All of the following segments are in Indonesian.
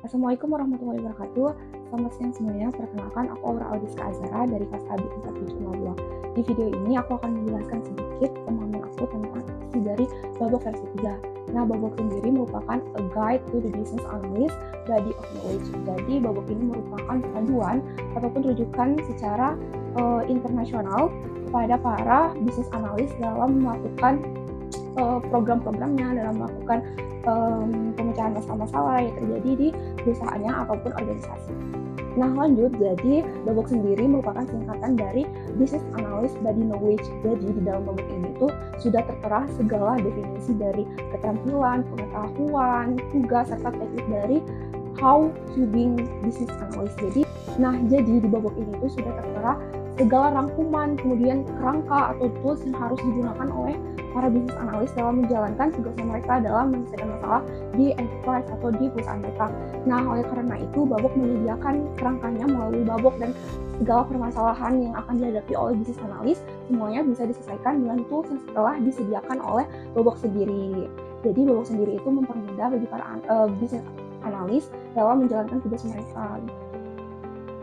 Assalamualaikum warahmatullahi wabarakatuh. Selamat siang semuanya. Perkenalkan, aku Aura Audiska Azara dari kelas AB 102. Di video ini aku akan menjelaskan sedikit pemahaman aku tentang isi dari babak versi 3. Nah, babak sendiri merupakan a guide to the business analyst body of knowledge. Jadi, babak ini merupakan panduan ataupun rujukan secara internasional kepada para business analyst dalam melakukan program-programnya, dalam melakukan pemecahan masalah-masalah yang terjadi di perusahaannya ataupun organisasi. Nah, lanjut, jadi babak sendiri merupakan singkatan dari Business Analyst Body Knowledge. Jadi di dalam babak ini tuh sudah tertera segala definisi dari keterampilan, pengetahuan, tugas, serta teknik dari how to being business analyst. Jadi di babak ini tuh sudah tertera segala rangkuman, kemudian kerangka atau tools yang harus digunakan oleh para business analyst dalam menjalankan tugas mereka dalam menyelesaikan masalah di enterprise atau di perusahaan mereka. Nah, oleh karena itu, babak menyediakan kerangkanya melalui babak dan segala permasalahan yang akan dihadapi oleh business analyst, semuanya bisa diselesaikan dengan tools yang setelah disediakan oleh babak sendiri. Jadi, babak sendiri itu mempermudah bagi para business analyst dalam menjalankan tugas mereka.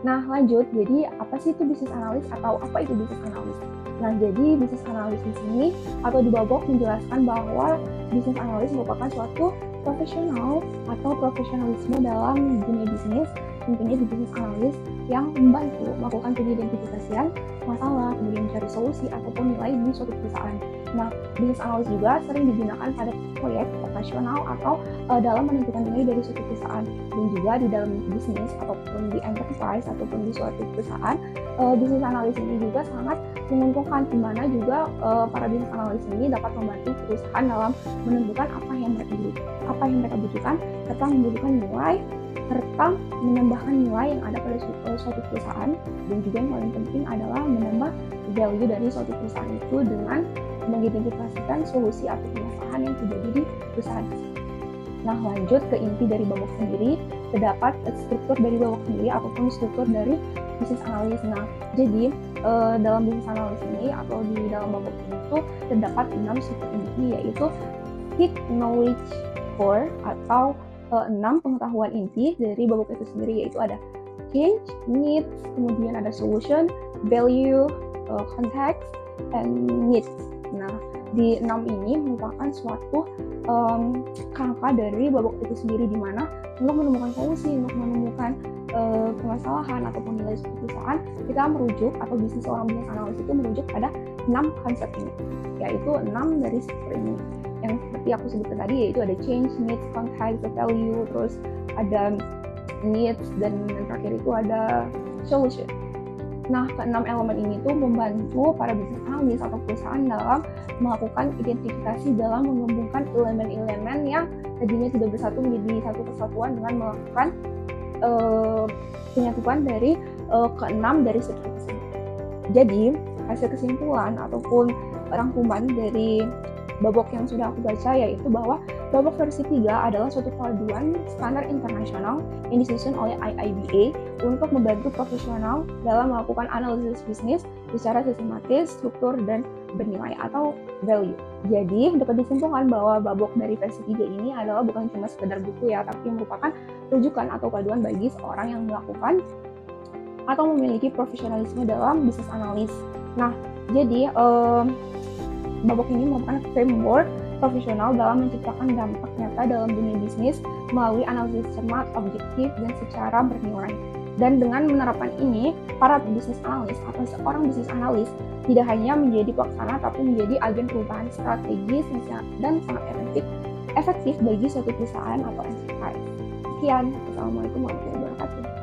Nah, lanjut, jadi apa sih itu business analyst atau apa itu business analyst? Nah, jadi business analyst di sini atau di babak menjelaskan bahwa business analyst merupakan suatu profesional atau profesionalisme dalam dunia bisnis, tentunya di business analyst yang membantu melakukan pengidentifikasian masalah, kemudian mencari solusi ataupun nilai di suatu perusahaan. Nah, business analyst juga sering digunakan pada proyek operasional atau dalam menentukan nilai dari suatu perusahaan, dan juga di dalam bisnis ataupun di enterprise ataupun di suatu perusahaan, business analyst ini juga sangat menguntungkan, di mana juga para business analyst ini dapat membantu perusahaan dalam menentukan apa yang mereka butuhkan, serta membutuhkan nilai serta menambahkan nilai yang ada pada suatu perusahaan, dan juga yang paling penting adalah menambah value dari suatu perusahaan itu dengan mengidentifikasikan solusi atau permasalahan yang terjadi di perusahaan. Nah, lanjut ke inti dari babak sendiri, terdapat struktur dari babak sendiri ataupun struktur dari business analyst. Nah, jadi dalam business analyst ini atau di dalam babak ini tuh terdapat 6 struktur inti, yaitu seek knowledge core atau 6 pengetahuan inti dari babak itu sendiri, yaitu ada change, needs, kemudian ada solution, value, context, and needs. Nah, di 6 ini merupakan suatu kerangka dari babak itu sendiri, di mana untuk menemukan solusi, untuk menemukan permasalahan ataupun nilai suatu perusahaan, kita merujuk atau seorang business analyst itu merujuk pada 6 konsep ini, yaitu 6 dari struktur ini yang seperti aku sebutkan tadi, yaitu ada change, needs, context, value, terus ada needs, dan yang terakhir itu ada solution. Nah, ke-6 elemen ini tuh membantu para business analyst atau perusahaan dalam melakukan identifikasi dalam menggabungkan elemen-elemen yang tadinya tidak bersatu menjadi satu kesatuan dengan melakukan penyatuan dari ke-6 dari struktur tersebut. Jadi, hasil kesimpulan ataupun rangkuman dari babak yang sudah aku baca, yaitu bahwa babak versi 3 adalah suatu paduan standar internasional yang disusun oleh IIBA untuk membantu profesional dalam melakukan analisis bisnis secara sistematis, struktur, dan bernilai atau value. Jadi, dapat disimpulkan bahwa babak dari versi 3 ini adalah bukan cuma sekedar buku ya, tapi merupakan rujukan atau paduan bagi seorang yang melakukan atau memiliki profesionalisme dalam bisnis analis. Nah, jadi babak ini merupakan framework profesional dalam menciptakan dampak nyata dalam dunia bisnis melalui analisis cermat, objektif, dan secara bernilai. Dan dengan menerapkan ini, para bisnis analis atau seorang bisnis analis tidak hanya menjadi pelaksana, tapi menjadi agen perubahan strategis dan sangat efektif bagi suatu perusahaan atau enterprise. Sekian, Assalamualaikum warahmatullahi wabarakatuh.